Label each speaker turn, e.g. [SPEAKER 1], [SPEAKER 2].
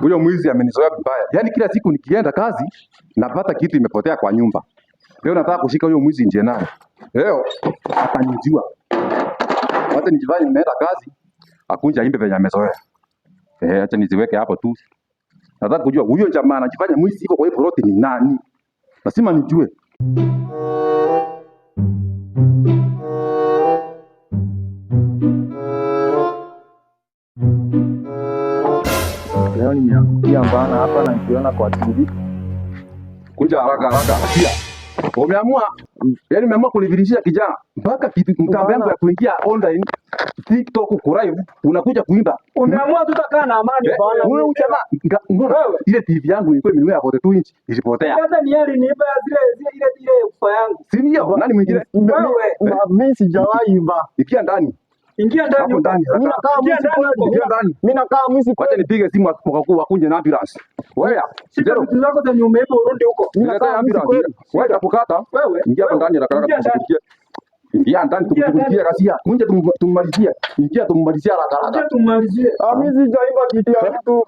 [SPEAKER 1] Huyo mwizi amenizoea vibaya. Yaani kila siku nikienda kazi napata kitu imepotea kwa nyumba. Leo nataka kushika huyo mwizi nje naye. Leo atanijua. Hata nijifanye nimeenda kazi, akunja imbe venye amezoea. Acha niziweke hapo tu. Nataka kujua huyo jamaa anajifanya mwizi iko kwa hiyo ploti ni nani? Lazima nijue.
[SPEAKER 2] Leo nimeangukia mbana hapa na nikiona kwa TV.
[SPEAKER 1] Kuja haraka. Pia. Umeamua, yaani umeamua kulivirishia kijana mpaka kitu mtambo yangu ya kuingia online TikTok live unakuja kuimba.
[SPEAKER 2] Umeamua tutakaa na amani bwana.
[SPEAKER 1] Wewe ujamaa, ile TV yangu ilikuwa imenunua ya 42 inch ilipotea.
[SPEAKER 2] Hata ni hali niiba ile ufa yangu.
[SPEAKER 1] Si ndio? Nani mwingine?
[SPEAKER 2] Wewe, mimi sijawahi imba.
[SPEAKER 1] Ingia ndani.
[SPEAKER 2] Ingia ndani.
[SPEAKER 1] Mimi
[SPEAKER 2] nakaa mwizi
[SPEAKER 1] Wacha nipige simu wakunje na ambulance. Wewe,
[SPEAKER 2] sijaro vitu zako zenye umeiba urudi huko.
[SPEAKER 1] Mimi nakaa ambulance. Wewe utapokata.
[SPEAKER 2] Wewe,
[SPEAKER 1] ingia ndani haraka. Ingia ndani tukufikie kasia. Kunje tummalizie. Ingia tummalizie haraka.
[SPEAKER 2] Mimi sijaimba kitu ya mtu.